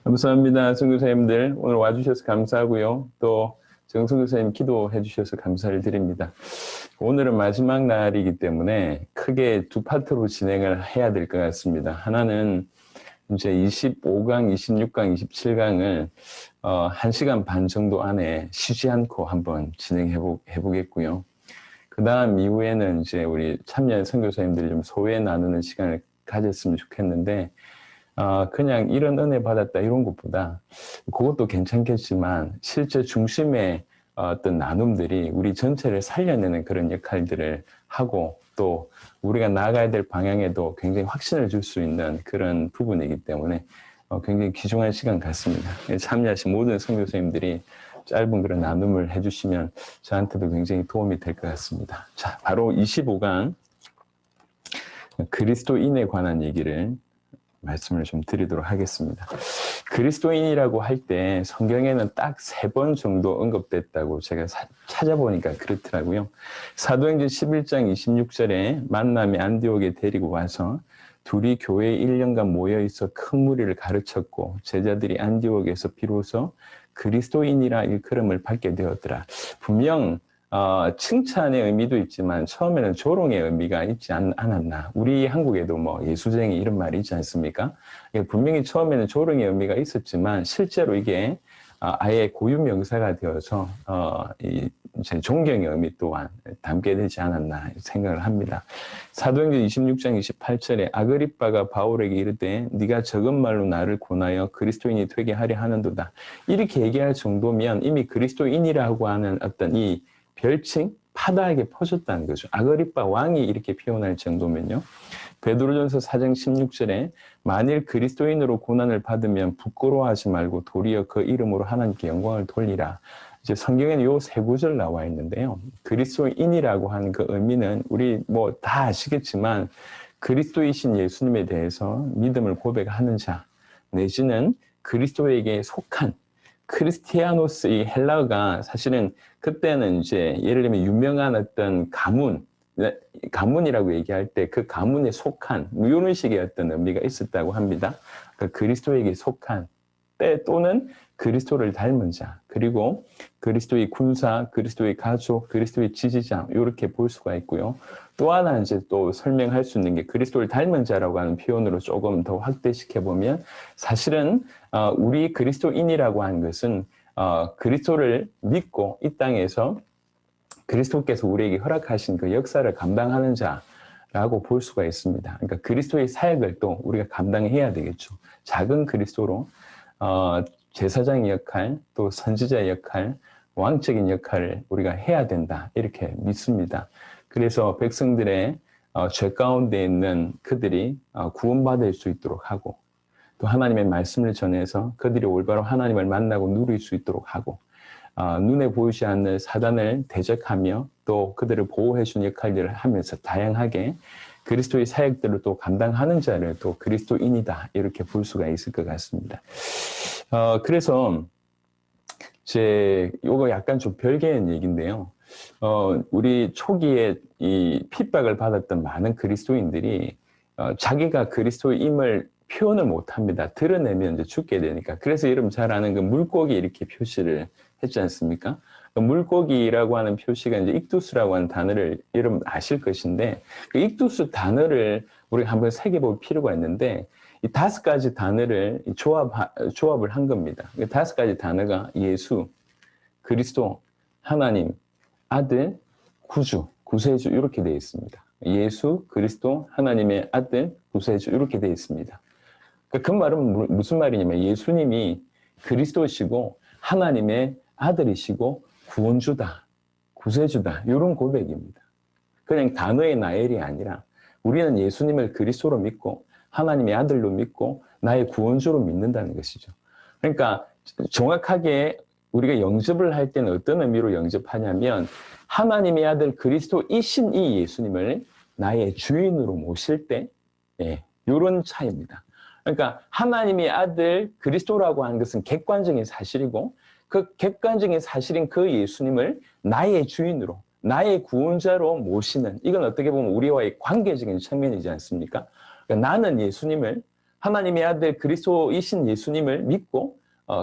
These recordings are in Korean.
감사합니다. 선교사님들 오늘 와주셔서 감사하고요. 또 정선교사님 기도해 주셔서 감사를 드립니다. 오늘은 마지막 날이기 때문에 크게 두 파트로 진행을 해야 될 것 같습니다. 하나는 이제 25강, 26강, 27강을 1시간 반 정도 안에 쉬지 않고 한번 진행해 보겠고요. 그 다음 이후에는 이제 우리 참여한 선교사님들 좀 소회 나누는 시간을 가졌으면 좋겠는데, 그냥 이런 은혜 받았다 이런 것보다 그것도 괜찮겠지만 실제 중심의 어떤 나눔들이 우리 전체를 살려내는 그런 역할들을 하고 또 우리가 나아가야 될 방향에도 굉장히 확신을 줄 수 있는 그런 부분이기 때문에 굉장히 귀중한 시간 같습니다. 참여하신 모든 선교사님들이 짧은 그런 나눔을 해주시면 저한테도 굉장히 도움이 될 것 같습니다. 자, 바로 25강 그리스도인에 관한 얘기를 말씀을 좀 드리도록 하겠습니다. 그리스도인이라고 할 때 성경에는 딱 3번 정도 언급됐다고 제가 찾아보니까 그렇더라고요. 사도행전 11장 26절에 만남이 안디옥에 데리고 와서 둘이 교회에 1년간 모여있어 큰 무리를 가르쳤고 제자들이 안디옥에서 비로소 그리스도인이라 일컬음을 받게 되었더라. 분명 칭찬의 의미도 있지만 처음에는 조롱의 의미가 있지 않았나. 우리 한국에도 뭐 예수쟁이 이런 말이 있지 않습니까? 분명히 처음에는 조롱의 의미가 있었지만 실제로 이게 아예 고유명사가 되어서 이제 존경의 의미 또한 담게 되지 않았나 생각을 합니다. 사도행전 26장 28절에 아그리빠가 바울에게 이르되 네가 적은 말로 나를 권하여 그리스도인이 되게 하려 하는도다. 이렇게 얘기할 정도면 이미 그리스도인이라고 하는 어떤 이 별칭 파다하게 퍼졌다는 거죠. 아그리빠 왕이 이렇게 표현할 정도면요. 베드로전서 4장 16절에 만일 그리스도인으로 고난을 받으면 부끄러워하지 말고 도리어 그 이름으로 하나님께 영광을 돌리라. 이제 성경에는 요 3구절 나와 있는데요. 그리스도인이라고 하는 그 의미는 우리 뭐 다 아시겠지만 그리스도이신 예수님에 대해서 믿음을 고백하는 자 내지는 그리스도에게 속한 크리스티아노스 이 헬라어가 사실은 그때는 이제 예를 들면 유명한 어떤 가문이라고 얘기할 때 그 가문에 속한 뭐 이런 식의 어떤 의미가 있었다고 합니다. 그러니까 그리스도에게 속한 때 또는 그리스도를 닮은 자 그리고 그리스도의 군사, 그리스도의 가족, 그리스도의 지지자 이렇게 볼 수가 있고요. 또 하나 이제 또 설명할 수 있는 게 그리스도를 닮은 자라고 하는 표현으로 조금 더 확대시켜 보면 사실은 우리 그리스도인이라고 하는 것은 그리스도를 믿고 이 땅에서 그리스도께서 우리에게 허락하신 그 역사를 감당하는 자라고 볼 수가 있습니다. 그러니까 그리스도의 사역을 또 우리가 감당해야 되겠죠. 작은 그리스도로 제사장의 역할, 또 선지자의 역할, 왕적인 역할을 우리가 해야 된다. 이렇게 믿습니다. 그래서 백성들의 죄 가운데 있는 그들이 구원받을 수 있도록 하고 또 하나님의 말씀을 전해서 그들이 올바로 하나님을 만나고 누릴 수 있도록 하고 눈에 보이지 않는 사단을 대적하며 또 그들을 보호해 준 역할들을 하면서 다양하게 그리스도의 사역들을 또 감당하는 자를 또 그리스도인이다 이렇게 볼 수가 있을 것 같습니다. 그래서 요거 약간 좀 별개의 얘기인데요. 우리 초기에 이 핍박을 받았던 많은 그리스도인들이 자기가 그리스도임을 표현을 못합니다. 드러내면 이제 죽게 되니까. 그래서 여러분 잘 아는 그 물고기 이렇게 표시를 했지 않습니까? 그 물고기라고 하는 표시가 이제 익두스라고 하는 단어를 여러분 아실 것인데 그 익두스 단어를 우리가 한번 새겨볼 필요가 있는데 이 5가지 단어를 조합을 한 겁니다. 그 5가지 단어가 예수, 그리스도, 하나님, 아들, 구주, 구세주 이렇게 되어 있습니다. 예수, 그리스도, 하나님의 아들, 구세주 이렇게 되어 있습니다. 그 말은 무슨 말이냐면 예수님이 그리스도시고 하나님의 아들이시고 구원주다, 구세주다 이런 고백입니다. 그냥 단어의 나열이 아니라 우리는 예수님을 그리스도로 믿고 하나님의 아들로 믿고 나의 구원주로 믿는다는 것이죠. 그러니까 정확하게 우리가 영접을 할 때는 어떤 의미로 영접하냐면 하나님의 아들 그리스도이신 이 예수님을 나의 주인으로 모실 때 이런 차이입니다. 그러니까 하나님의 아들 그리스도라고 하는 것은 객관적인 사실이고 그 객관적인 사실인 그 예수님을 나의 주인으로 나의 구원자로 모시는 이건 어떻게 보면 우리와의 관계적인 측면이지 않습니까? 그러니까 나는 예수님을 하나님의 아들 그리스도이신 예수님을 믿고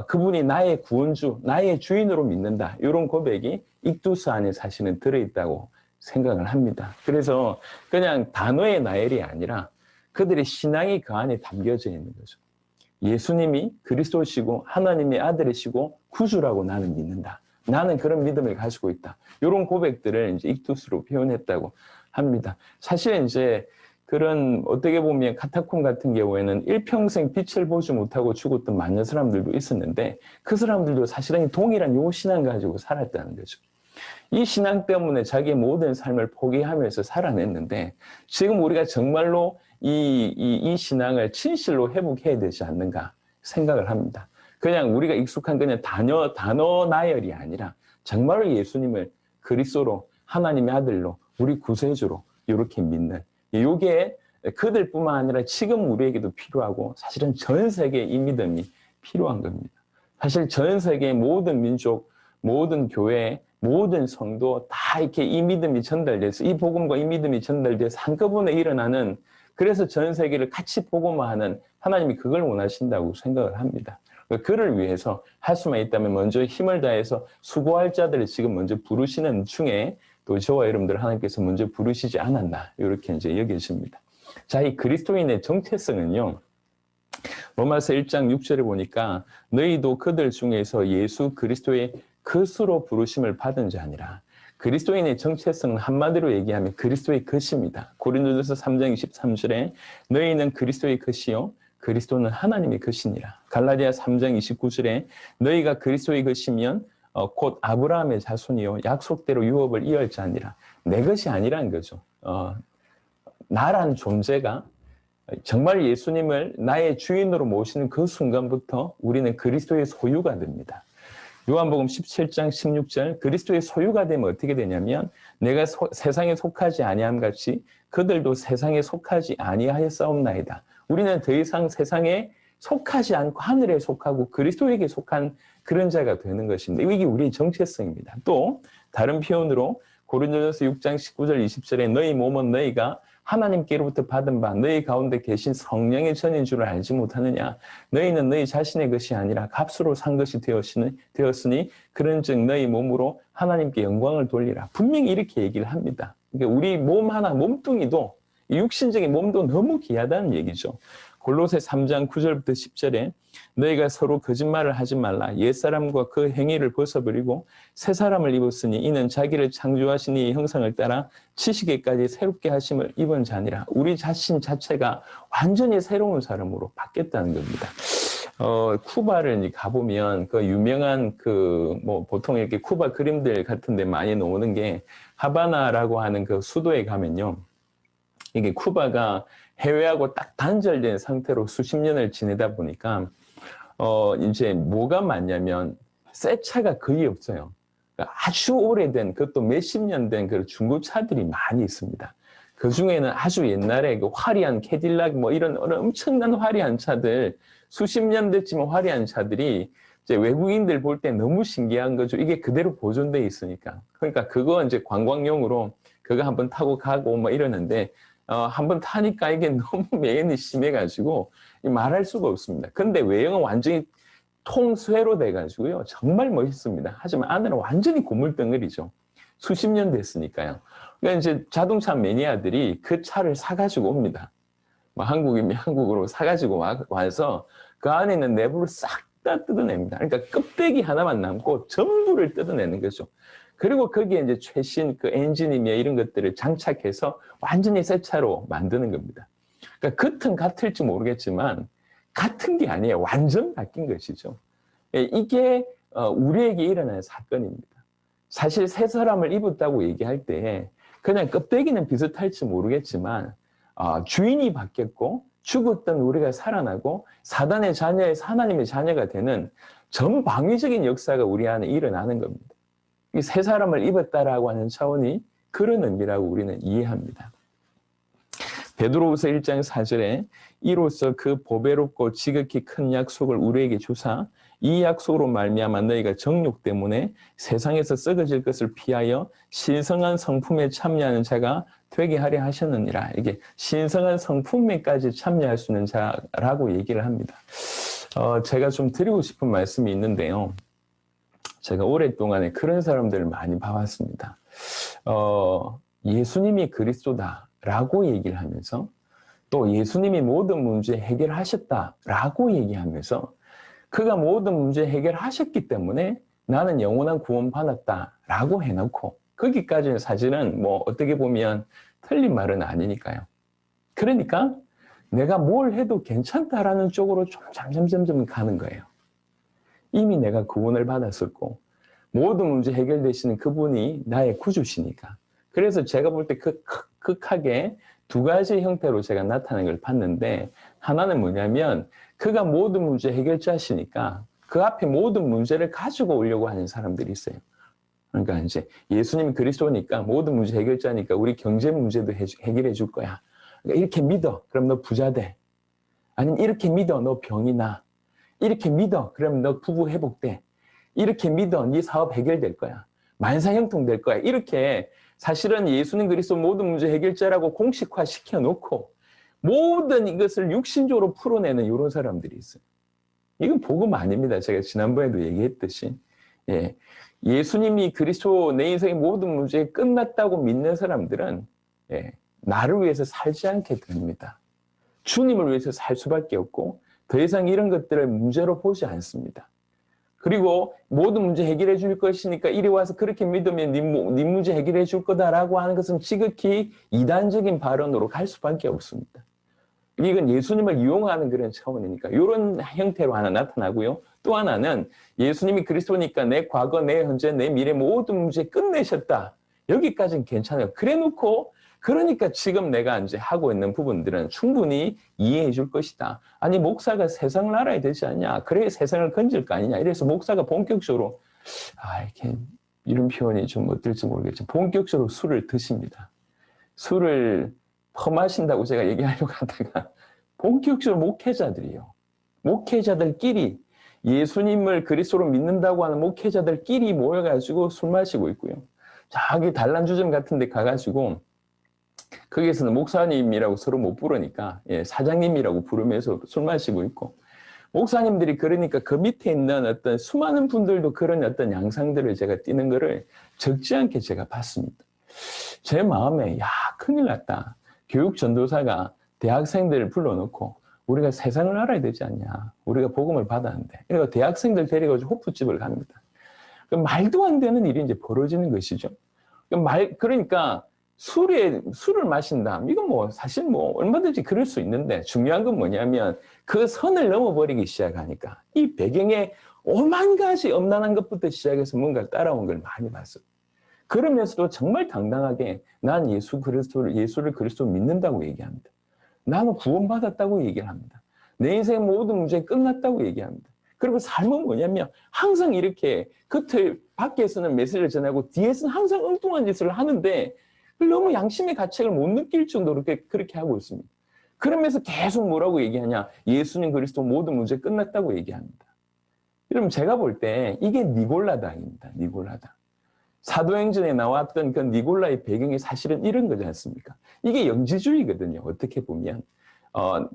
그분이 나의 구원주, 나의 주인으로 믿는다. 이런 고백이 익두스 안에 사실은 들어있다고 생각을 합니다. 그래서 그냥 단어의 나열이 아니라 그들의 신앙이 그 안에 담겨져 있는 거죠. 예수님이 그리스도시고 하나님의 아들이시고 구주라고 나는 믿는다. 나는 그런 믿음을 가지고 있다. 이런 고백들을 이제 익두스로 표현했다고 합니다. 사실 이제 그런 어떻게 보면 카타콤 같은 경우에는 일평생 빛을 보지 못하고 죽었던 많은 사람들도 있었는데 그 사람들도 사실은 동일한 요 신앙 가지고 살았다는 거죠. 이 신앙 때문에 자기의 모든 삶을 포기하면서 살아냈는데 지금 우리가 정말로 이 신앙을 진실로 회복해야 되지 않는가 생각을 합니다. 그냥 우리가 익숙한 그냥 단어 나열이 아니라 정말로 예수님을 그리스도로 하나님의 아들로 우리 구세주로 이렇게 믿는 이게 그들뿐만 아니라 지금 우리에게도 필요하고 사실은 전 세계에 이 믿음이 필요한 겁니다. 사실 전 세계의 모든 민족, 모든 교회, 모든 성도 다 이렇게 이 믿음이 전달돼서 이 복음과 이 믿음이 전달돼서 한꺼번에 일어나는 그래서 전 세계를 같이 복음화하는 하나님이 그걸 원하신다고 생각을 합니다. 그를 위해서 할 수만 있다면 먼저 힘을 다해서 수고할 자들을 지금 먼저 부르시는 중에 또 저와 여러분들 하나님께서 먼저 부르시지 않았나 이렇게 이제 여겨집니다. 자, 이 그리스도인의 정체성은요. 로마서 1장 6절에 보니까 너희도 그들 중에서 예수 그리스도의 것으로 부르심을 받은 자니라. 그리스도인의 정체성은 한마디로 얘기하면 그리스도의 것입니다. 고린도전서 3장 23절에 너희는 그리스도의 것이요 그리스도는 하나님의 것이니라. 갈라디아 3장 29절에 너희가 그리스도의 것이면 곧 아브라함의 자손이요 약속대로 유업을 이을 자니라. 내 것이 아니라는 거죠. 나란 존재가 정말 예수님을 나의 주인으로 모시는 그 순간부터 우리는 그리스도의 소유가 됩니다. 요한복음 17장 16절 그리스도의 소유가 되면 어떻게 되냐면 내가 세상에 속하지 아니함 같이 그들도 세상에 속하지 아니하였사옵나이다. 우리는 더 이상 세상에 속하지 않고 하늘에 속하고 그리스도에게 속한 그런 자가 되는 것입니다. 이게 우리의 정체성입니다. 또 다른 표현으로 고린도전서 6장 19절 20절에 너희 몸은 너희가 하나님께로부터 받은 바 너희 가운데 계신 성령의 전인 줄을 알지 못하느냐. 너희는 너희 자신의 것이 아니라 값으로 산 것이 되었으니 그런즉 너희 몸으로 하나님께 영광을 돌리라. 분명히 이렇게 얘기를 합니다. 그러니까 우리 몸 하나 몸뚱이도 육신적인 몸도 너무 귀하다는 얘기죠. 골로새 3장 9절부터 10절에 너희가 서로 거짓말을 하지 말라. 옛사람과 그 행위를 벗어버리고 새 사람을 입었으니 이는 자기를 창조하신 이 형상을 따라 지식에까지 새롭게 하심을 입은 자니라. 우리 자신 자체가 완전히 새로운 사람으로 바뀌었다는 겁니다. 쿠바를 가보면 그 유명한 보통 이렇게 쿠바 그림들 같은 데 많이 나오는 게 하바나라고 하는 그 수도에 가면요. 이게 쿠바가 해외하고 딱 단절된 상태로 수십 년을 지내다 보니까 이제 뭐가 많냐면 새 차가 거의 없어요. 그러니까 아주 오래된 그것도 몇십 년 된 그 중고차들이 많이 있습니다. 그 중에는 아주 옛날에 그 화려한 캐딜락 이런 엄청난 화려한 차들 수십 년 됐지만 화려한 차들이 이제 외국인들 볼 때 너무 신기한 거죠. 이게 그대로 보존돼 있으니까. 그러니까 그거 이제 관광용으로 그거 한번 타고 가고 이러는데 한번 타니까 이게 너무 매연이 심해가지고 말할 수가 없습니다. 근데 외형은 완전히 통쇠로 돼가지고요. 정말 멋있습니다. 하지만 안에는 완전히 고물덩어리죠. 수십 년 됐으니까요. 그러니까 이제 자동차 매니아들이 그 차를 사가지고 옵니다. 한국이면 한국으로 사가지고 와서 그 안에 있는 내부를 싹 다 뜯어냅니다. 그러니까 껍데기 하나만 남고 전부를 뜯어내는 거죠. 그리고 거기에 이제 최신 그 엔진이며 이런 것들을 장착해서 완전히 새 차로 만드는 겁니다. 그러니까 겉은 같을지 모르겠지만 같은 게 아니에요. 완전 바뀐 것이죠. 이게 우리에게 일어난 사건입니다. 사실 새 사람을 입었다고 얘기할 때 그냥 껍데기는 비슷할지 모르겠지만 주인이 바뀌었고 죽었던 우리가 살아나고 사단의 자녀에서 하나님의 자녀가 되는 전방위적인 역사가 우리 안에 일어나는 겁니다. 이 새 사람을 입었다라고 하는 차원이 그런 의미라고 우리는 이해합니다. 베드로후서 1장 4절에 이로써 그 보배롭고 지극히 큰 약속을 우리에게 주사 이 약속으로 말미암아 너희가 정욕 때문에 세상에서 썩어질 것을 피하여 신성한 성품에 참여하는 자가 되게 하려 하셨느니라. 이게 신성한 성품에까지 참여할 수 있는 자라고 얘기를 합니다. 제가 좀 드리고 싶은 말씀이 있는데요. 제가 오랫동안에 그런 사람들을 많이 봐왔습니다. 예수님이 그리스도다라고 얘기를 하면서 또 예수님이 모든 문제 해결하셨다라고 얘기하면서 그가 모든 문제 해결하셨기 때문에 나는 영원한 구원 받았다라고 해놓고 거기까지는 사실은 뭐 어떻게 보면 틀린 말은 아니니까요. 그러니까 내가 뭘 해도 괜찮다라는 쪽으로 좀 점점 가는 거예요. 이미 내가 구원을 받았었고 모든 문제 해결되시는 그분이 나의 구주시니까. 그래서 제가 볼 때 극하게 두 가지 형태로 제가 나타나는 걸 봤는데 하나는 뭐냐면 그가 모든 문제 해결자시니까 그 앞에 모든 문제를 가지고 오려고 하는 사람들이 있어요. 그러니까 이제 예수님이 그리스도니까 모든 문제 해결자니까 우리 경제 문제도 해결해 줄 거야. 그러니까 이렇게 믿어. 그럼 너 부자 돼. 아니면 이렇게 믿어. 너 병이 나. 이렇게 믿어. 그럼 너 부부 회복돼. 이렇게 믿어. 네 사업 해결될 거야. 만사형통 될 거야. 이렇게 사실은 예수님 그리스도 모든 문제 해결자라고 공식화 시켜놓고 모든 이것을 육신적으로 풀어내는 이런 사람들이 있어요. 이건 복음 아닙니다. 제가 지난번에도 얘기했듯이. 예. 예수님이 그리스도 내 인생의 모든 문제가 끝났다고 믿는 사람들은 나를 위해서 살지 않게 됩니다. 주님을 위해서 살 수밖에 없고 더 이상 이런 것들을 문제로 보지 않습니다. 그리고 모든 문제 해결해 줄 것이니까 이리 와서 그렇게 믿으면 네 문제 해결해 줄 거다라고 하는 것은 지극히 이단적인 발언으로 갈 수밖에 없습니다. 이건 예수님을 이용하는 그런 차원이니까 이런 형태로 하나 나타나고요. 또 하나는 예수님이 그리스도니까 내 과거, 내 현재, 내 미래 모든 문제 끝내셨다. 여기까지는 괜찮아요. 그래 놓고 그러니까 지금 내가 이제 하고 있는 부분들은 충분히 이해해 줄 것이다. 아니 목사가 세상을 알아야 되지 않냐. 그래 세상을 건질 거 아니냐. 이래서 목사가 본격적으로 이렇게 이런 표현이 좀 어떨지 모르겠지만 본격적으로 술을 드십니다. 술을 퍼마신다고 제가 얘기하려고 하다가 본격적으로 목회자들끼리 예수님을 그리스도로 믿는다고 하는 목회자들끼리 모여가지고 술 마시고 있고요. 저기 단란주점 같은 데 가가지고 거기에서는 목사님이라고 서로 못 부르니까 사장님이라고 부르면서 술 마시고 있고 목사님들이 그러니까 그 밑에 있는 어떤 수많은 분들도 그런 어떤 양상들을 제가 띠는 거를 적지 않게 제가 봤습니다. 제 마음에 큰일 났다. 교육 전도사가 대학생들을 불러놓고 우리가 세상을 알아야 되지 않냐. 우리가 복음을 받았는데. 그러니까 대학생들 데려가지고 호프집을 갑니다. 말도 안 되는 일이 이제 벌어지는 것이죠. 그러니까 술을 마신다. 이건 뭐 사실 뭐 얼마든지 그럴 수 있는데 중요한 건 뭐냐면 그 선을 넘어버리기 시작하니까 이 배경에 오만 가지 엄난한 것부터 시작해서 뭔가를 따라온 걸 많이 봤어요. 그러면서도 정말 당당하게 난 예수를 그리스도 믿는다고 얘기합니다. 나는 구원받았다고 얘기를 합니다. 내 인생 모든 문제 끝났다고 얘기합니다. 그리고 삶은 뭐냐면 항상 이렇게 겉을 밖에서는 메시지를 전하고 뒤에서는 항상 엉뚱한 짓을 하는데 너무 양심의 가책을 못 느낄 정도로 그렇게 하고 있습니다. 그러면서 계속 뭐라고 얘기하냐. 예수님 그리스도 모든 문제 끝났다고 얘기합니다. 여러분 제가 볼 때 이게 니골라당입니다. 니골라당. 사도행전에 나왔던 그 니골라의 배경이 사실은 이런 거지 않습니까? 이게 영지주의거든요. 어떻게 보면.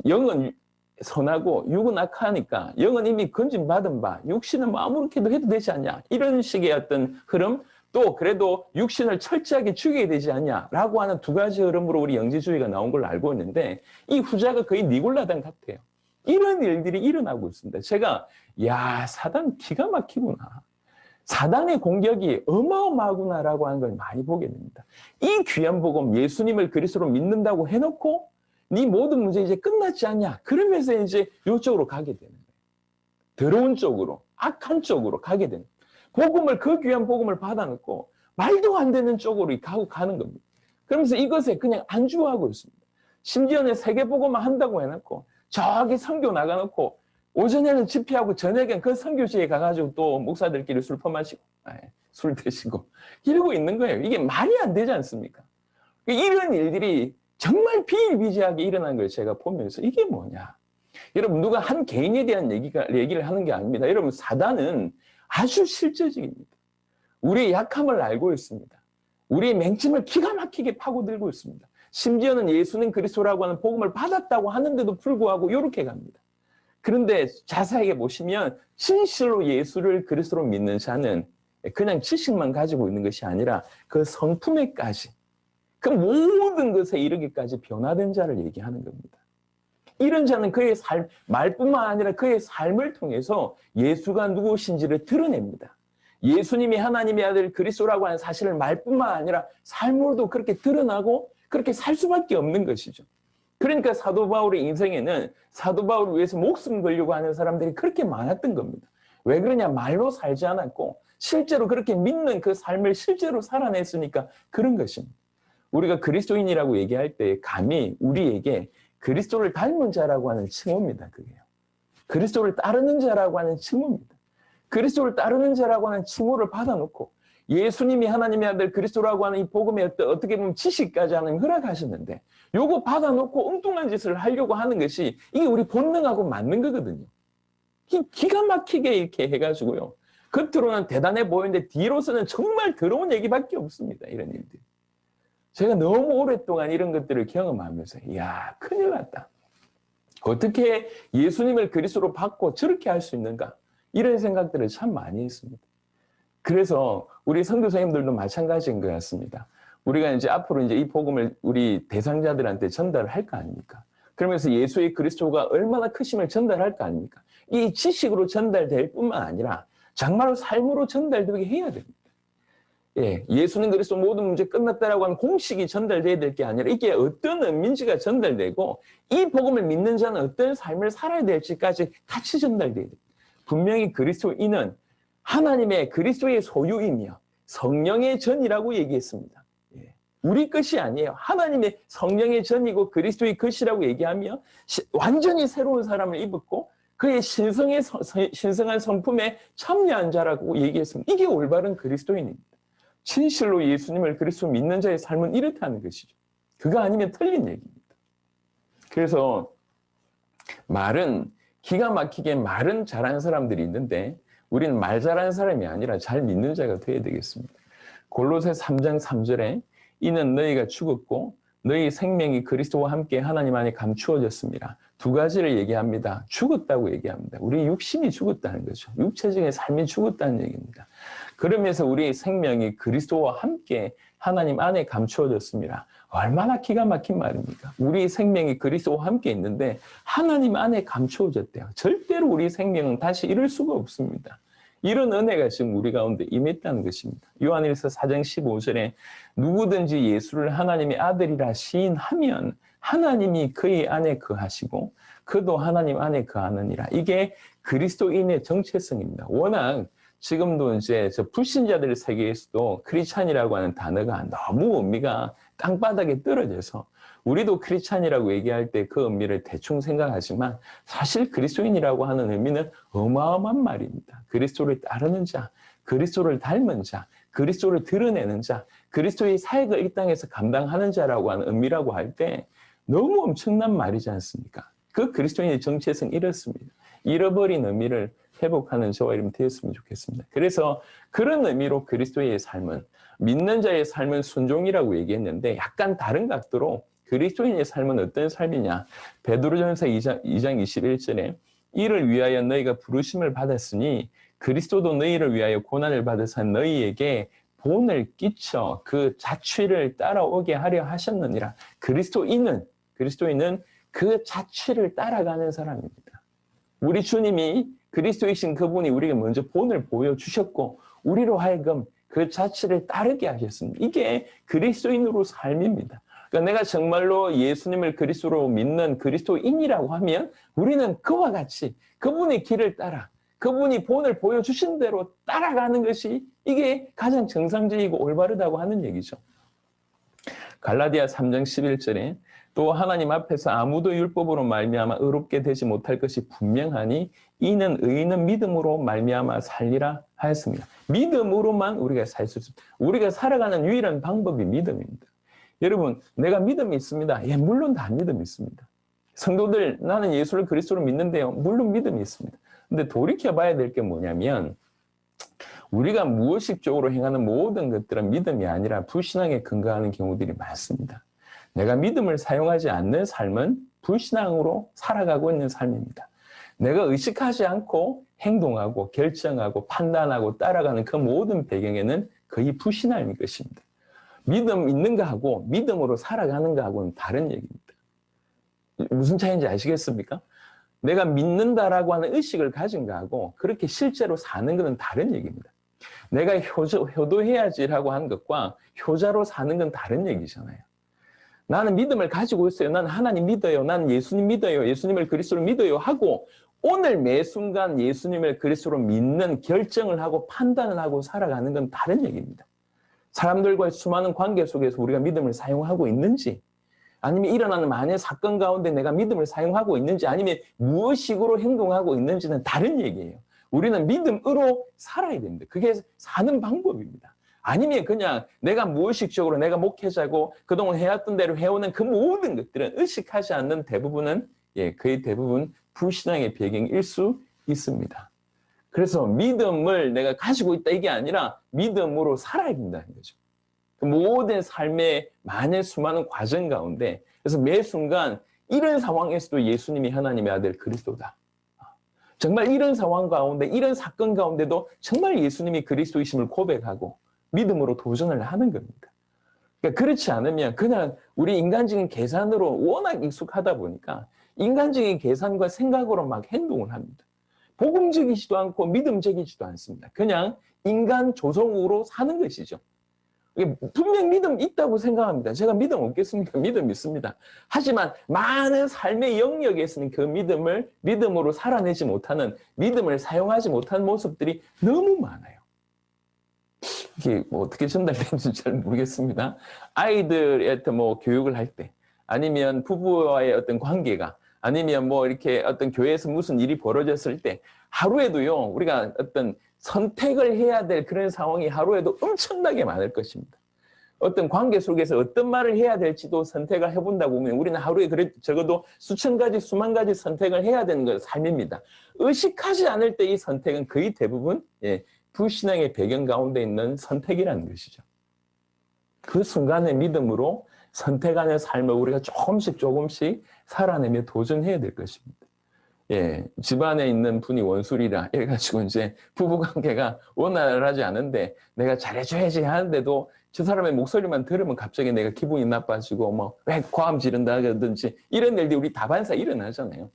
영은 선하고 육은 악하니까 영은 이미 건진받은 바 육신은 뭐 아무렇게도 해도 되지 않냐. 이런 식의 어떤 흐름 또 그래도 육신을 철저하게 죽여야 되지 않냐라고 하는 두 가지 흐름으로 우리 영지주의가 나온 걸로 알고 있는데 이 후자가 거의 니골라당 같아요. 이런 일들이 일어나고 있습니다. 제가 사단 기가 막히구나. 사단의 공격이 어마어마하구나라고 하는 걸 많이 보게 됩니다. 이 귀한 복음 예수님을 그리스도로 믿는다고 해놓고 네 모든 문제 이제 끝났지 않냐. 그러면서 이제 이쪽으로 가게 되는 거예요. 더러운 쪽으로 악한 쪽으로 가게 되는 거예요. 그 귀한 복음을 받아놓고 말도 안 되는 쪽으로 가는 겁니다. 그러면서 이것에 그냥 안주하고 있습니다. 심지어는 세계복음만 한다고 해놓고 저기 선교 나가놓고 오전에는 집회하고 저녁엔 그 선교지에 가가지고 또 목사들끼리 술 퍼마시고 술 드시고 이러고 있는 거예요. 이게 말이 안 되지 않습니까? 이런 일들이 정말 비일비재하게 일어난 걸 제가 보면서 이게 뭐냐. 여러분, 누가 한 개인에 대한 얘기를 하는 게 아닙니다. 여러분, 사단은 아주 실제적입니다. 우리의 약함을 알고 있습니다. 우리의 맹점을 기가 막히게 파고들고 있습니다. 심지어는 예수는 그리스도라고 하는 복음을 받았다고 하는데도 불구하고 이렇게 갑니다. 그런데 자세하게 보시면 진실로 예수를 그리스도로 믿는 자는 그냥 지식만 가지고 있는 것이 아니라 그 성품에까지, 그 모든 것에 이르기까지 변화된 자를 얘기하는 겁니다. 이런 자는 그의 말뿐만 아니라 그의 삶을 통해서 예수가 누구신지를 드러냅니다. 예수님이 하나님의 아들 그리스도라고 하는 사실을 말뿐만 아니라 삶으로도 그렇게 드러나고 그렇게 살 수밖에 없는 것이죠. 그러니까 사도 바울의 인생에는 사도 바울을 위해서 목숨 걸려고 하는 사람들이 그렇게 많았던 겁니다. 왜 그러냐? 말로 살지 않았고 실제로 그렇게 믿는 그 삶을 실제로 살아냈으니까 그런 것입니다. 우리가 그리스도인이라고 얘기할 때 감히 우리에게 그리스도를 닮은 자라고 하는 칭호입니다. 그게요. 그리스도를 따르는 자라고 하는 칭호입니다. 그리스도를 따르는 자라고 하는 칭호를 받아놓고 예수님이 하나님의 아들 그리스도라고 하는 이 복음에 어떻게 보면 지식까지 하나님 허락하셨는데 요거 받아놓고 엉뚱한 짓을 하려고 하는 것이 이게 우리 본능하고 맞는 거거든요. 기가 막히게 이렇게 해가지고요. 겉으로는 대단해 보이는데 뒤로서는 정말 더러운 얘기밖에 없습니다. 이런 일들이. 제가 너무 오랫동안 이런 것들을 경험하면서 이야, 큰일 났다. 어떻게 예수님을 그리스도로 받고 저렇게 할 수 있는가? 이런 생각들을 참 많이 했습니다. 그래서 우리 선교사님들도 마찬가지인 것 같습니다. 우리가 이제 앞으로 이제 이 복음을 우리 대상자들한테 전달을 할 거 아닙니까? 그러면서 예수의 그리스도가 얼마나 크심을 전달할 거 아닙니까? 이 지식으로 전달될 뿐만 아니라 정말로 삶으로 전달되게 해야 됩니다. 예, 예수는 그리스도 모든 문제 끝났다라고 하는 공식이 전달돼야 될 게 아니라 이게 어떤 의미인지가 전달되고 이 복음을 믿는 자는 어떤 삶을 살아야 될지까지 같이 전달돼야 됩니다. 분명히 그리스도인은 하나님의 그리스도의 소유이며 성령의 전이라고 얘기했습니다. 예. 우리 것이 아니에요. 하나님의 성령의 전이고 그리스도의 것이라고 얘기하며 완전히 새로운 사람을 입었고 그의 신성한 성품에 참여한 자라고 얘기했습니다. 이게 올바른 그리스도인입니다. 진실로 예수님을 그리스도 믿는 자의 삶은 이렇다는 것이죠. 그거 아니면 틀린 얘기입니다. 그래서 말은 기가 막히게 말은 잘하는 사람들이 있는데 우리는 말 잘하는 사람이 아니라 잘 믿는 자가 되어야 되겠습니다. 골로새 3장 3절에 이는 너희가 죽었고 너희 생명이 그리스도와 함께 하나님 안에 감추어졌습니다. 두 가지를 얘기합니다. 죽었다고 얘기합니다. 우리 육신이 죽었다는 거죠. 육체적인 삶이 죽었다는 얘기입니다. 그러면서 우리의 생명이 그리스도와 함께 하나님 안에 감추어졌습니다. 얼마나 기가 막힌 말입니까? 우리 생명이 그리스도와 함께 있는데 하나님 안에 감추어졌대요. 절대로 우리 생명은 다시 잃을 수가 없습니다. 이런 은혜가 지금 우리 가운데 임했다는 것입니다. 요한일서 4장 15절에 누구든지 예수를 하나님의 아들이라 시인하면 하나님이 그의 안에 거하시고 그도 하나님 안에 거하느니라. 이게 그리스도인의 정체성입니다. 워낙 지금도 이제 저 불신자들 세계에서도 크리스찬이라고 하는 단어가 너무 의미가 땅바닥에 떨어져서 우리도 크리스찬이라고 얘기할 때 그 의미를 대충 생각하지만 사실 그리스도인이라고 하는 의미는 어마어마한 말입니다. 그리스도를 따르는 자, 그리스도를 닮은 자, 그리스도를 드러내는 자, 그리스도의 사역을 이 땅에서 감당하는 자라고 하는 의미라고 할 때 너무 엄청난 말이지 않습니까? 그 그리스도인의 정체성 이렇습니다. 잃어버린 의미를 회복하는 저와 여러분 되었으면 좋겠습니다. 그래서 그런 의미로 그리스도의 삶은 믿는 자의 삶은 순종이라고 얘기했는데 약간 다른 각도로 그리스도인의 삶은 어떤 삶이냐. 베드로전서 2장 21절에 이를 위하여 너희가 부르심을 받았으니 그리스도도 너희를 위하여 고난을 받으사 너희에게 본을 끼쳐 그 자취를 따라오게 하려 하셨느니라. 그리스도인은 그 자취를 따라가는 사람입니다. 우리 주님이 그리스도이신 그분이 우리에게 먼저 본을 보여주셨고 우리로 하여금 그 자취를 따르게 하셨습니다. 이게 그리스도인으로 삶입니다. 그러니까 내가 정말로 예수님을 그리스도로 믿는 그리스도인이라고 하면 우리는 그와 같이 그분의 길을 따라 그분이 본을 보여주신 대로 따라가는 것이 이게 가장 정상적이고 올바르다고 하는 얘기죠. 갈라디아 3장 11절에 또 하나님 앞에서 아무도 율법으로 말미암아 의롭게 되지 못할 것이 분명하니 이는 의인은 믿음으로 말미암아 살리라 하였습니다. 믿음으로만 우리가 살 수 있습니다. 우리가 살아가는 유일한 방법이 믿음입니다. 여러분, 내가 믿음이 있습니다. 예, 물론 다 믿음이 있습니다. 성도들, 나는 예수를 그리스도로 믿는데요. 물론 믿음이 있습니다. 근데 돌이켜봐야 될 게 뭐냐면, 우리가 무의식적으로 행하는 모든 것들은 믿음이 아니라 불신앙에 근거하는 경우들이 많습니다. 내가 믿음을 사용하지 않는 삶은 불신앙으로 살아가고 있는 삶입니다. 내가 의식하지 않고 행동하고 결정하고 판단하고 따라가는 그 모든 배경에는 거의 불신앙일 것입니다. 믿음 있는 거하고 믿음으로 살아가는 거하고는 다른 얘기입니다. 무슨 차이인지 아시겠습니까? 내가 믿는다라고 하는 의식을 가진 거하고 그렇게 실제로 사는 것은 다른 얘기입니다. 내가 효도해야지라고 하는 것과 효자로 사는 건 다른 얘기잖아요. 나는 믿음을 가지고 있어요. 나는 하나님 믿어요. 나는 예수님 믿어요. 예수님을 그리스도로 믿어요. 하고 오늘 매 순간 예수님을 그리스도로 믿는 결정을 하고 판단을 하고 살아가는 건 다른 얘기입니다. 사람들과의 수많은 관계 속에서 우리가 믿음을 사용하고 있는지, 아니면 일어나는 많은 사건 가운데 내가 믿음을 사용하고 있는지, 아니면 무의식으로 행동하고 있는지는 다른 얘기예요. 우리는 믿음으로 살아야 됩니다. 그게 사는 방법입니다. 아니면 그냥 내가 무의식적으로 내가 목회자고 그동안 해왔던 대로 해오는 그 모든 것들은 의식하지 않는 대부분은 거의 대부분 불신앙의 배경일 수 있습니다. 그래서 믿음을 내가 가지고 있다 이게 아니라 믿음으로 살아야 된다는 거죠. 모든 삶의 많은 수많은 과정 가운데 그래서 매 순간 이런 상황에서도 예수님이 하나님의 아들 그리스도다. 정말 이런 상황 가운데 이런 사건 가운데도 정말 예수님이 그리스도이심을 고백하고 믿음으로 도전을 하는 겁니다. 그러니까 그렇지 않으면 그냥 우리 인간적인 계산으로 워낙 익숙하다 보니까 인간적인 계산과 생각으로 막 행동을 합니다. 복음적이지도 않고 믿음적이지도 않습니다. 그냥 인간 조성으로 사는 것이죠. 분명 믿음 있다고 생각합니다. 제가 믿음 없겠습니까? 믿음 있습니다. 하지만 많은 삶의 영역에서는 그 믿음을 믿음으로 살아내지 못하는, 믿음을 사용하지 못하는 모습들이 너무 많아요. 이게 뭐 어떻게 전달되는지 잘 모르겠습니다. 아이들한테 뭐 교육을 할 때, 아니면 부부와의 어떤 관계가, 아니면 뭐 이렇게 어떤 교회에서 무슨 일이 벌어졌을 때, 하루에도요, 우리가 어떤 선택을 해야 될 그런 상황이 하루에도 엄청나게 많을 것입니다. 어떤 관계 속에서 어떤 말을 해야 될지도 선택을 해본다고 보면 우리는 하루에 적어도 수천 가지, 수만 가지 선택을 해야 되는 것 삶입니다. 의식하지 않을 때 이 선택은 거의 대부분 불신앙의 배경 가운데 있는 선택이라는 것이죠. 그 순간의 믿음으로 선택하는 삶을 우리가 조금씩 살아내며 도전해야 될 것입니다. 집안에 있는 분이 원수리라 이래가지고 이제 부부관계가 원활하지 않은데 내가 잘해줘야지 하는데도 저 사람의 목소리만 들으면 갑자기 내가 기분이 나빠지고 뭐 왜 고함 지른다든지 이런 일들이 우리 다반사 일어나잖아요.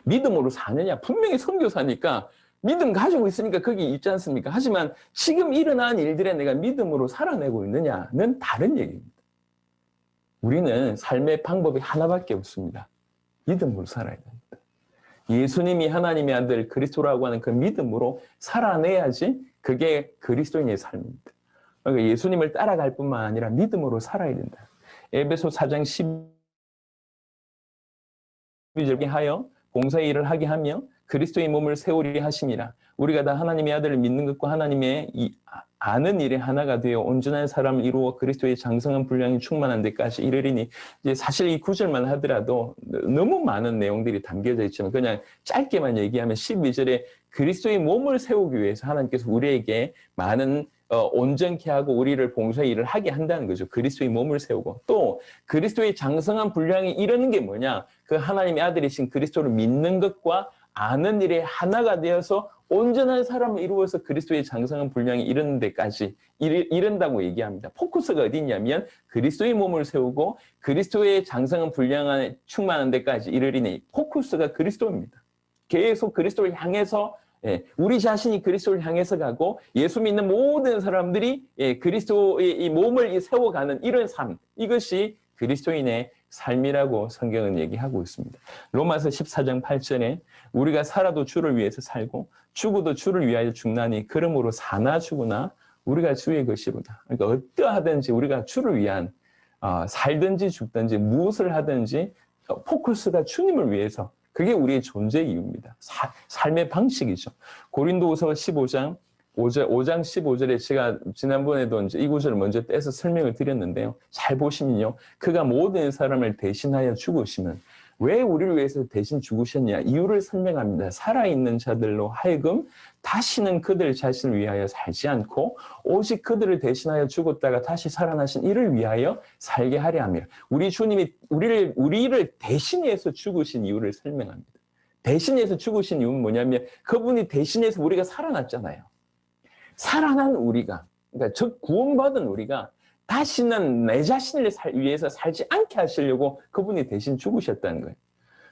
믿음으로 사느냐? 분명히 선교사니까 믿음 가지고 있으니까 거기 있지 않습니까? 하지만 지금 일어난 일들에 내가 믿음으로 살아내고 있느냐는 다른 얘기입니다. 우리는 삶의 방법이 하나밖에 없습니다. 믿음으로 살아야 됩니다. 예수님이 하나님의 아들 그리스도라고 하는 그 믿음으로 살아내야지 그게 그리스도인의 삶입니다. 그러니까 예수님을 따라갈 뿐만 아니라 믿음으로 살아야 된다. 에베소 4장 12절에 하여 봉사의 일을 하게 하며 그리스도의 몸을 세우리 하심이라. 우리가 다 하나님의 아들을 믿는 것과 하나님의 아는 일에 하나가 되어 온전한 사람을 이루어 그리스도의 장성한 분량이 충만한 데까지 이르리니, 이제 사실 이 구절만 하더라도 너무 많은 내용들이 담겨져 있지만 그냥 짧게만 얘기하면 12절에 그리스도의 몸을 세우기 위해서 하나님께서 우리에게 많은 온전케 하고 우리를 봉사의 일을 하게 한다는 거죠. 그리스도의 몸을 세우고 또 그리스도의 장성한 분량이 이르는 게 뭐냐? 그 하나님의 아들이신 그리스도를 믿는 것과 아는 일에 하나가 되어서 온전한 사람을 이루어서 그리스도의 장성한 분량이 이르는 데까지 이른다고 얘기합니다. 포커스가 어디 있냐면 그리스도의 몸을 세우고 그리스도의 장성한 분량에 충만한 데까지 이르리니 포커스가 그리스도입니다. 계속 그리스도를 향해서 우리 자신이 그리스도를 향해서 가고 예수 믿는 모든 사람들이 그리스도의 이 몸을 세워가는 이런 삶, 이것이 그리스도인의 삶이라고 성경은 얘기하고 있습니다. 로마서 14장 8절에 우리가 살아도 주를 위해서 살고 죽어도 주를 위하여 죽나니 그러므로 사나 죽으나 우리가 주의 것이로다. 그러니까 어떠하든지 우리가 주를 위한 살든지 죽든지 무엇을 하든지 포커스가 주님을 위해서, 그게 우리의 존재 이유입니다. 삶의 방식이죠. 고린도후서 15장 5장 15절에 제가 지난번에도 이제 이 구절을 먼저 떼서 설명을 드렸는데요. 잘 보시면요. 그가 모든 사람을 대신하여 죽으시면 왜 우리를 위해서 대신 죽으셨냐? 이유를 설명합니다. 살아있는 자들로 하여금 다시는 그들 자신을 위하여 살지 않고 오직 그들을 대신하여 죽었다가 다시 살아나신 이를 위하여 살게 하려 함이라. 우리 주님이 우리를 대신해서 죽으신 이유를 설명합니다. 대신해서 죽으신 이유는 뭐냐면 그분이 대신해서 우리가 살아났잖아요. 살아난 우리가, 그러니까 즉 구원받은 우리가 다시는 내 자신을 위해서 살지 않게 하시려고 그분이 대신 죽으셨다는 거예요.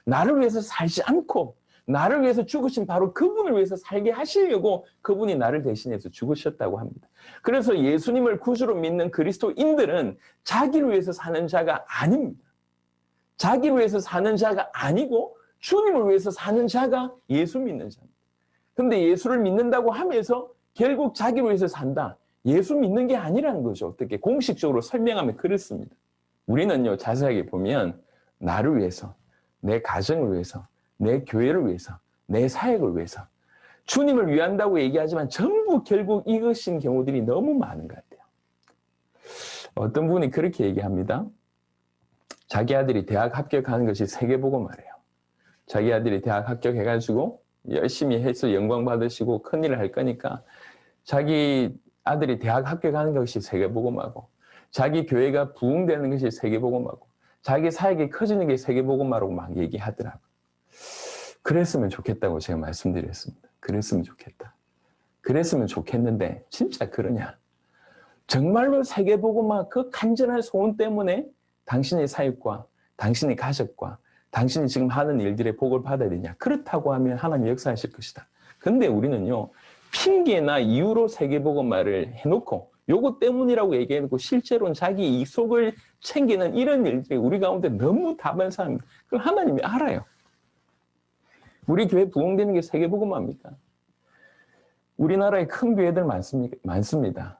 나를 위해서 살지 않고 나를 위해서 죽으신 바로 그분을 위해서 살게 하시려고 그분이 나를 대신해서 죽으셨다고 합니다. 그래서 예수님을 구주로 믿는 그리스도인들은 자기를 위해서 사는 자가 아닙니다. 자기를 위해서 사는 자가 아니고 주님을 위해서 사는 자가 예수 믿는 자입니다. 그런데 예수를 믿는다고 하면서 결국 자기를 위해서 산다. 예수 믿는 게 아니라는 거죠. 어떻게 공식적으로 설명하면 그렇습니다. 우리는요, 자세하게 보면 나를 위해서, 내 가정을 위해서, 내 교회를 위해서, 내 사역을 위해서 주님을 위한다고 얘기하지만 전부 결국 이것인 경우들이 너무 많은 것 같아요. 어떤 분이 그렇게 얘기합니다. 자기 아들이 대학 합격하는 것이 세계보고말이에요. 자기 아들이 대학 합격해가지고 열심히 해서 영광 받으시고 큰일을 할 거니까 자기 아들이 대학 합격하는 것이 세계복음화고 자기 교회가 부흥되는 것이 세계복음화고 자기 사역이 커지는 게 세계복음화라고 막 얘기하더라고요. 그랬으면 좋겠다고 제가 말씀드렸습니다. 그랬으면 좋겠다. 그랬으면 좋겠는데 진짜 그러냐? 정말로 세계복음화 그 간절한 소원 때문에 당신의 사역과 당신의 가족과 당신이 지금 하는 일들의 복을 받아야 되냐? 그렇다고 하면 하나님 역사하실 것이다. 근데 우리는요. 핑계나 이유로 세계복음화를 해놓고 요거 때문이라고 얘기해놓고 실제로는 자기 이속을 챙기는 이런 일들이 우리 가운데 너무 다반사합니다. 그걸 하나님이 알아요. 우리 교회 부흥되는 게 세계복음화입니까? 우리나라에 큰 교회들 많습니다.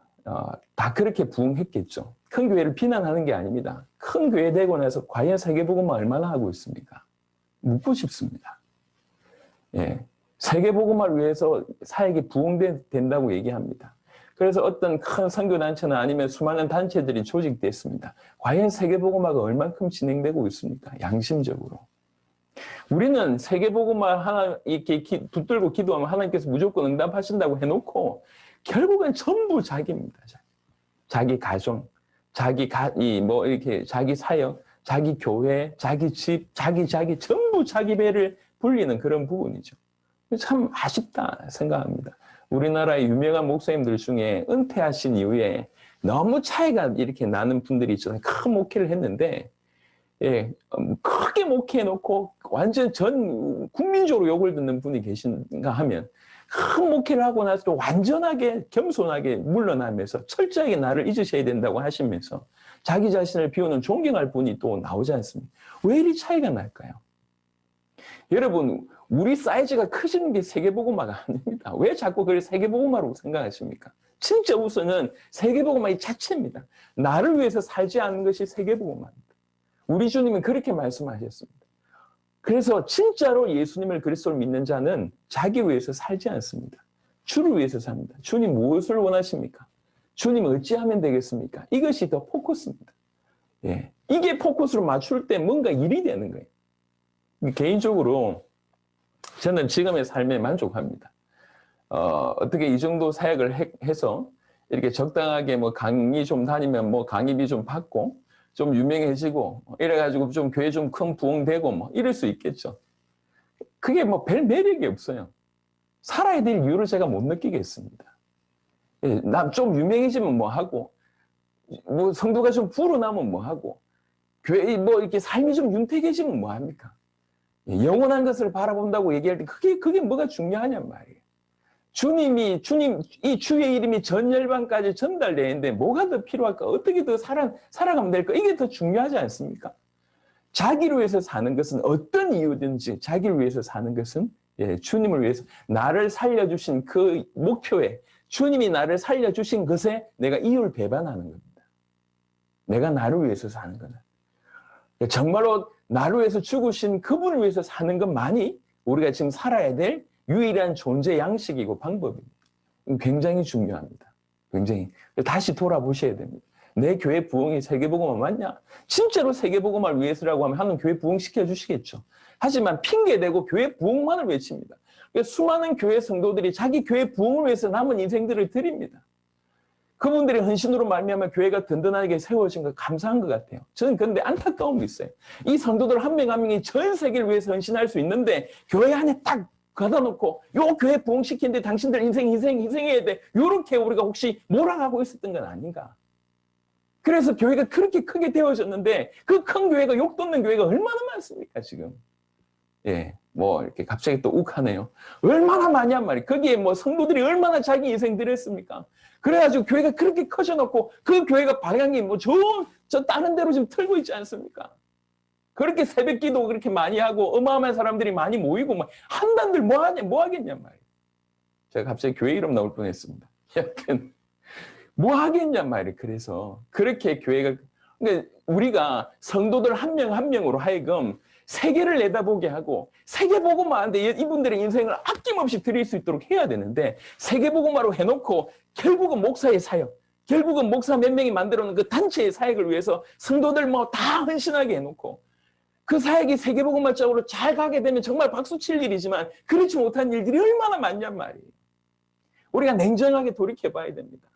다 그렇게 부흥했겠죠. 큰 교회를 비난하는 게 아닙니다. 큰 교회 되고 나서 과연 세계복음화 얼마나 하고 있습니까? 묻고 싶습니다. 예. 세계복음화를 위해서 사역이 부흥된다고 얘기합니다. 그래서 어떤 큰 선교단체나 아니면 수많은 단체들이 조직됐습니다. 과연 세계복음화가 얼만큼 진행되고 있습니까? 양심적으로. 우리는 세계복음화 하나 이렇게 붙들고 기도하면 하나님께서 무조건 응답하신다고 해놓고 결국은 전부 자기입니다. 자기 가정, 자기 사역, 자기 교회, 자기 집, 자기 전부 자기 배를 불리는 그런 부분이죠. 참 아쉽다 생각합니다. 우리나라의 유명한 목사님들 중에 은퇴하신 이후에 너무 차이가 이렇게 나는 분들이 있잖아요. 큰 목회를 했는데 예, 크게 목회해놓고 완전 전 국민적으로 욕을 듣는 분이 계신가 하면 큰 목회를 하고 나서 또 완전하게 겸손하게 물러나면서 철저하게 나를 잊으셔야 된다고 하시면서 자기 자신을 비우는 존경할 분이 또 나오지 않습니까? 왜 이리 차이가 날까요? 여러분, 우리 사이즈가 커지는 게 세계복음화가 아닙니다. 왜 자꾸 그걸 세계복음화라고 생각하십니까? 진짜 우선은 세계복음화 이 자체입니다. 나를 위해서 살지 않는 것이 세계복음화입니다. 우리 주님은 그렇게 말씀하셨습니다. 그래서 진짜로 예수님을 그리스도를 믿는 자는 자기 위해서 살지 않습니다. 주를 위해서 삽니다. 주님 무엇을 원하십니까? 주님 어찌하면 되겠습니까? 이것이 더 포커스입니다. 예. 이게 포커스로 맞출 때 뭔가 일이 되는 거예요. 개인적으로 저는 지금의 삶에 만족합니다. 어떻게 이 정도 사역을 해서 이렇게 적당하게 뭐 강의 좀 다니면 뭐 강의비 좀 받고 좀 유명해지고 이래가지고 좀 교회 좀 큰 부흥되고 뭐 이럴 수 있겠죠. 그게 뭐 별 매력이 없어요. 살아야 될 이유를 제가 못 느끼겠습니다. 예, 난 좀 유명해지면 뭐 하고 뭐 성도가 좀 불어나면 뭐 하고 교회 뭐 이렇게 삶이 좀 윤택해지면 뭐 합니까? 영원한 것을 바라본다고 얘기할 때 그게 뭐가 중요하냔 말이에요. 주님, 이 주의 이름이 전 열방까지 전달되는데 뭐가 더 필요할까? 어떻게 더 살아가면 될까? 이게 더 중요하지 않습니까? 자기를 위해서 사는 것은 어떤 이유든지 자기를 위해서 사는 것은 예, 주님을 위해서 나를 살려주신 그 목표에 주님이 나를 살려주신 것에 내가 이유를 배반하는 겁니다. 내가 나를 위해서 사는 거는. 정말로 나를 위해서 죽으신 그분을 위해서 사는 것만이 우리가 지금 살아야 될 유일한 존재 양식이고 방법입니다. 굉장히 중요합니다. 굉장히. 다시 돌아보셔야 됩니다. 내 교회 부흥이 세계복음화 맞냐? 진짜로 세계복음화를 위해서라고 하면 하는 교회 부흥시켜 주시겠죠. 하지만 핑계대고 교회 부흥만을 외칩니다. 수많은 교회 성도들이 자기 교회 부흥을 위해서 남은 인생들을 드립니다. 그분들의 헌신으로 말미암아 교회가 든든하게 세워진 거 감사한 것 같아요. 저는 그런데 안타까운 게 있어요. 이 성도들 한 명 한 명이 전 세계를 위해서 헌신할 수 있는데 교회 안에 딱 가다 놓고 요 교회 부흥시키는데 당신들 희생해야 돼. 요렇게 우리가 혹시 몰아가고 있었던 건 아닌가. 그래서 교회가 그렇게 크게 되어졌는데 그 큰 교회가 욕돋는 교회가 얼마나 많습니까 지금. 예, 뭐 이렇게 갑자기 또 욱하네요. 얼마나 많냔 말이에요. 거기에 뭐 성도들이 얼마나 자기 인생 들였습니까? 그래가지고 교회가 그렇게 커져놓고 그 교회가 방향이 뭐 저 다른 데로 지금 틀고 있지 않습니까? 그렇게 새벽기도 그렇게 많이 하고 어마어마한 사람들이 많이 모이고 막 한단들 뭐 하겠냔 말이에요. 제가 갑자기 교회 이름 나올 뻔했습니다. 여튼 뭐 하겠냔 말이에요. 그래서 그렇게 교회가 그러니까 우리가 성도들 한 명 한 명으로 하여금 세계를 내다보게 하고 세계복음화 하는데 이분들의 인생을 아낌없이 드릴 수 있도록 해야 되는데 세계복음화로 해놓고 결국은 목사의 사역, 결국은 목사 몇 명이 만들어놓은 그 단체의 사역을 위해서 성도들 뭐 다 헌신하게 해놓고 그 사역이 세계복음화 쪽으로 잘 가게 되면 정말 박수 칠 일이지만 그렇지 못한 일들이 얼마나 많냔 말이에요. 우리가 냉정하게 돌이켜봐야 됩니다.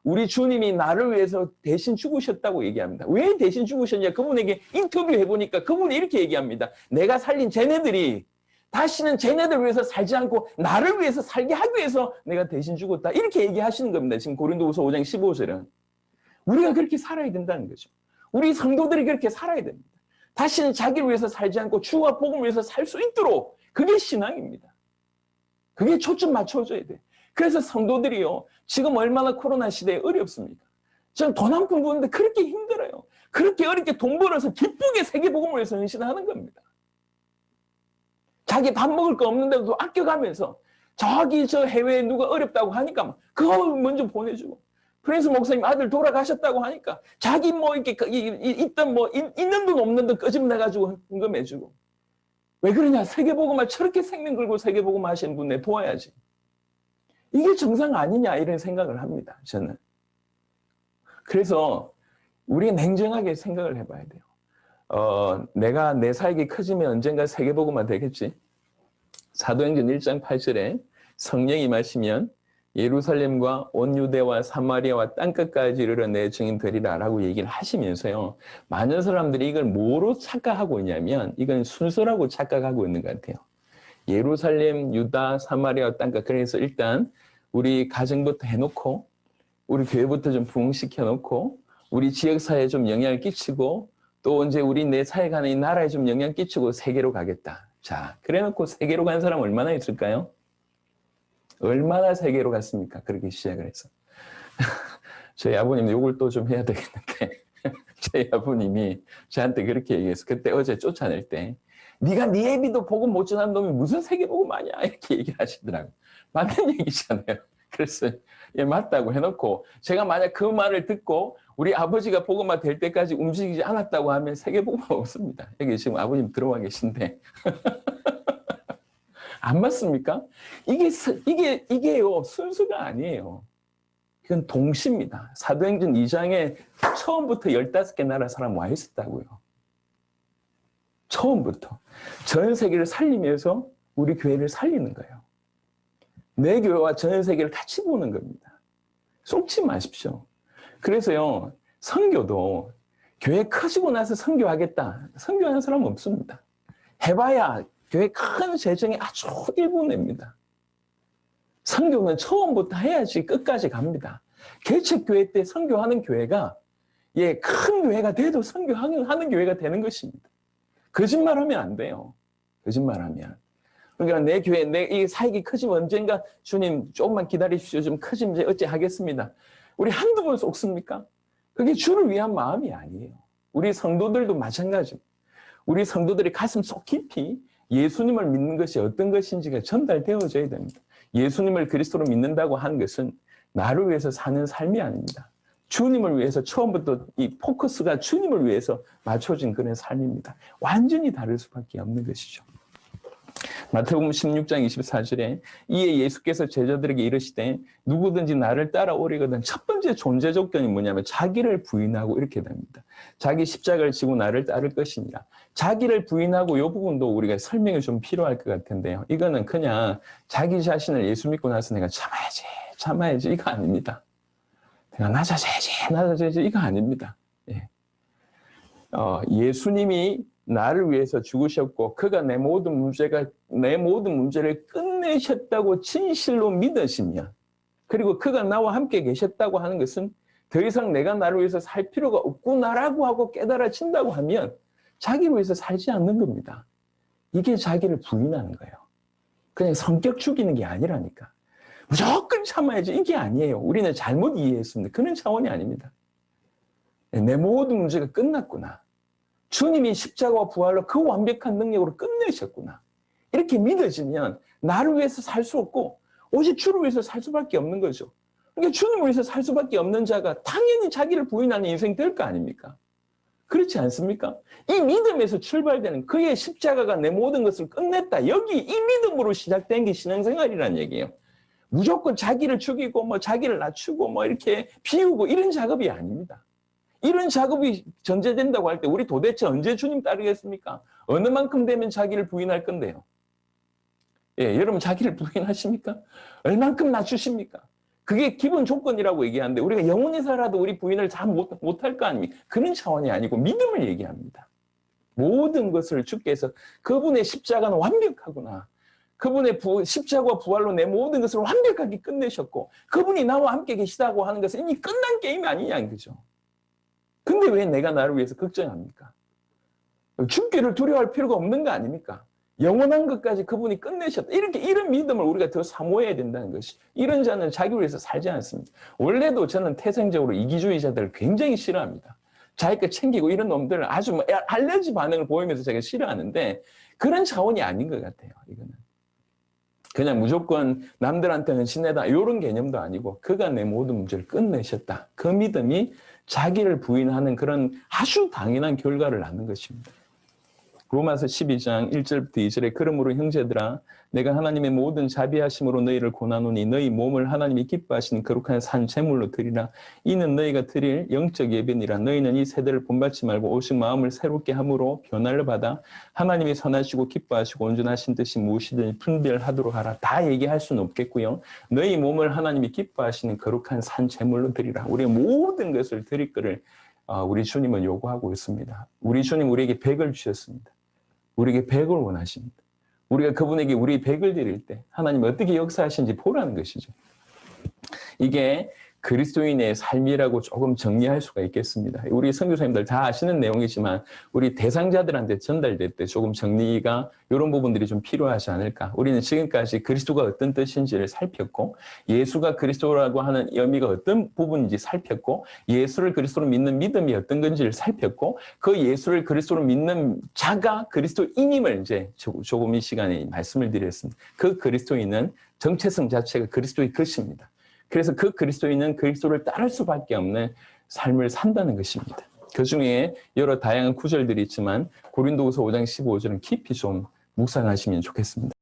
우리 주님이 나를 위해서 대신 죽으셨다고 얘기합니다. 왜 대신 죽으셨냐? 그분에게 인터뷰해보니까 그분이 이렇게 얘기합니다. 내가 살린 쟤네들이 다시는 쟤네들 위해서 살지 않고 나를 위해서 살게 하기 위해서 내가 대신 죽었다. 이렇게 얘기하시는 겁니다. 지금 고린도후서 5장 15절은. 우리가 그렇게 살아야 된다는 거죠. 우리 성도들이 그렇게 살아야 됩니다. 다시는 자기를 위해서 살지 않고 주와 복음을 위해서 살 수 있도록 그게 신앙입니다. 그게 초점 맞춰줘야 돼. 그래서 성도들이요. 지금 얼마나 코로나 시대에 어렵습니까? 저는 돈 한 푼 버는데 그렇게 힘들어요. 그렇게 어렵게 돈 벌어서 기쁘게 세계복음을 위해서 헌신하는 겁니다. 자기 밥 먹을 거 없는데도 아껴가면서 저기 저 해외에 누가 어렵다고 하니까 그거 먼저 보내주고 프린스 목사님 아들 돌아가셨다고 하니까 자기 뭐 이렇게 있던 뭐 있는 돈 없는 돈 끄집내가지고 헌금해주고 왜 그러냐? 세계복음을 저렇게 생명 걸고 세계복음 하시는 분에 도와야지. 이게 정상 아니냐 이런 생각을 합니다. 저는. 그래서 우리 냉정하게 생각을 해봐야 돼요. 내가 내 사역이 커지면 언젠가 세계복음화 되겠지. 사도행전 1장 8절에 성령이 임하시면 예루살렘과 온 유대와 사마리아와 땅끝까지 이르러 내 증인 되리라 라고 얘기를 하시면서요. 많은 사람들이 이걸 뭐로 착각하고 있냐면 이건 순서라고 착각하고 있는 것 같아요. 예루살렘, 유다, 사마리아 땅끝. 그래서 일단 우리 가정부터 해놓고 우리 교회부터 좀 부흥시켜 놓고 우리 지역사회에 좀 영향을 끼치고 또 이제 우리 내 사회가는 이 나라에 좀 영향 끼치고 세계로 가겠다. 자, 그래 놓고 세계로 간 사람 얼마나 있을까요? 얼마나 세계로 갔습니까? 그렇게 시작을 해서. 저희 아버님 욕을 또 좀 해야 되겠는데 저희 아버님이 저한테 그렇게 얘기했어. 그때 어제 쫓아낼 때 네가 네 애비도 복음 못 전한 놈이 무슨 세계복음 아니야? 이렇게 얘기를 하시더라고요. 맞는 얘기잖아요. 그래서 예, 맞다고 해놓고 제가 만약 그 말을 듣고 우리 아버지가 복음화 될 때까지 움직이지 않았다고 하면 세계복음화 없습니다. 여기 지금 아버님 들어와 계신데 안 맞습니까? 이게요 순수가 아니에요. 이건 동시입니다. 사도행전 2장에 처음부터 15개 나라 사람 와 있었다고요. 처음부터. 전 세계를 살리면서 우리 교회를 살리는 거예요. 내 교회와 전 세계를 같이 보는 겁니다. 쏙지 마십시오. 그래서요, 선교도 교회 커지고 나서 선교하겠다. 선교하는 사람은 없습니다. 해봐야 교회 큰 재정의 아주 일부입니다. 선교는 처음부터 해야지 끝까지 갑니다. 개척교회 때 선교하는 교회가 예, 큰 교회가 돼도 선교하는 교회가 되는 것입니다. 거짓말하면 안 돼요. 거짓말하면. 그러니까 내 교회, 이 사역이 커지면 언젠가 주님 조금만 기다리십시오. 좀 커지면 이제 어찌 하겠습니다. 우리 한두 번 속습니까? 그게 주를 위한 마음이 아니에요. 우리 성도들도 마찬가지입니다. 우리 성도들이 가슴 속 깊이 예수님을 믿는 것이 어떤 것인지가 전달되어져야 됩니다. 예수님을 그리스도로 믿는다고 하는 것은 나를 위해서 사는 삶이 아닙니다. 주님을 위해서 처음부터 이 포커스가 주님을 위해서 맞춰진 그런 삶입니다. 완전히 다를 수밖에 없는 것이죠. 마태복음 16장 24절에 이에 예수께서 제자들에게 이르시되 누구든지 나를 따라오려거든 첫 번째 존재 조건이 뭐냐면 자기를 부인하고 이렇게 됩니다. 자기 십자가를 지고 나를 따를 것이니라. 자기를 부인하고 이 부분도 우리가 설명이 좀 필요할 것 같은데요. 이거는 그냥 자기 자신을 예수 믿고 나서 내가 참아야지 이거 아닙니다. 내가 낮아져야지 이거 아닙니다. 예. 예수님이 나를 위해서 죽으셨고 그가 내 모든 문제를 끝내셨다고 진실로 믿으시면, 그리고 그가 나와 함께 계셨다고 하는 것은 더 이상 내가 나를 위해서 살 필요가 없구나라고 하고 깨달아진다고 하면 자기를 위해서 살지 않는 겁니다. 이게 자기를 부인하는 거예요. 그냥 성격 죽이는 게 아니라니까. 무조건 참아야지 이게 아니에요. 우리는 잘못 이해했습니다. 그런 차원이 아닙니다. 내 모든 문제가 끝났구나. 주님이 십자가와 부활로 그 완벽한 능력으로 끝내셨구나. 이렇게 믿어지면 나를 위해서 살 수 없고 오직 주를 위해서 살 수밖에 없는 거죠. 그러니까 주님을 위해서 살 수밖에 없는 자가 당연히 자기를 부인하는 인생이 될 거 아닙니까? 그렇지 않습니까? 이 믿음에서 출발되는 그의 십자가가 내 모든 것을 끝냈다. 여기 이 믿음으로 시작된 게 신앙생활이라는 얘기예요. 무조건 자기를 죽이고 뭐 자기를 낮추고 뭐 이렇게 비우고 이런 작업이 아닙니다. 이런 작업이 전제된다고 할 때 우리 도대체 언제 주님 따르겠습니까? 어느 만큼 되면 자기를 부인할 건데요. 예, 여러분 자기를 부인하십니까? 얼만큼 낮추십니까? 그게 기본 조건이라고 얘기하는데 우리가 영원히 살아도 우리 부인을 잘 못할 거 아닙니까? 그런 차원이 아니고 믿음을 얘기합니다. 모든 것을 주께서 그분의 십자가는 완벽하구나. 그분의 십자가와 부활로 내 모든 것을 완벽하게 끝내셨고 그분이 나와 함께 계시다고 하는 것은 이미 끝난 게임이 아니냐는 거죠. 근데 왜 내가 나를 위해서 걱정합니까? 죽기를 두려워할 필요가 없는 거 아닙니까? 영원한 것까지 그분이 끝내셨다. 이런 믿음을 우리가 더 사모해야 된다는 것이. 이런 자는 자기를 위해서 살지 않습니다. 원래도 저는 태생적으로 이기주의자들을 굉장히 싫어합니다. 자기 거 챙기고 이런 놈들을 아주 알레르기 반응을 보이면서 제가 싫어하는데 그런 차원이 아닌 것 같아요. 이거는. 그냥 무조건 남들한테 헌신해다 이런 개념도 아니고 그가 내 모든 문제를 끝내셨다. 그 믿음이 자기를 부인하는 그런 아주 당연한 결과를 낳는 것입니다. 로마서 12장 1절부터 2절에 그러므로 형제들아 내가 하나님의 모든 자비하심으로 너희를 고나노니 너희 몸을 하나님이 기뻐하시는 거룩한 산 제물로 드리라. 이는 너희가 드릴 영적 예배니라. 너희는 이 세대를 본받지 말고 오직 마음을 새롭게 함으로 변화를 받아 하나님이 선하시고 기뻐하시고 온전하신 뜻이 무엇이든지 분별하도록 하라. 다 얘기할 수는 없겠고요. 너희 몸을 하나님이 기뻐하시는 거룩한 산 제물로 드리라. 우리의 모든 것을 드릴 것을 우리 주님은 요구하고 있습니다. 우리 주님 우리에게 100을 주셨습니다. 우리에게 100을 원하십니다. 우리가 그분에게 우리 100을 드릴 때 하나님 어떻게 역사하시는지 보라는 것이죠. 이게 그리스도인의 삶이라고 조금 정리할 수가 있겠습니다. 우리 선교사님들 다 아시는 내용이지만 우리 대상자들한테 전달될 때 조금 정리가 이런 부분들이 좀 필요하지 않을까. 우리는 지금까지 그리스도가 어떤 뜻인지를 살폈고 예수가 그리스도라고 하는 의미가 어떤 부분인지 살폈고 예수를 그리스도로 믿는 믿음이 어떤 건지를 살폈고 그 예수를 그리스도로 믿는 자가 그리스도인임을 이제 조금 이 시간에 말씀을 드렸습니다. 그 그리스도인은 정체성 자체가 그리스도의 것입니다. 그래서 그 그리스도인은 그리스도를 따를 수밖에 없는 삶을 산다는 것입니다. 그 중에 여러 다양한 구절들이 있지만 고린도후서 5장 15절은 깊이 좀 묵상하시면 좋겠습니다.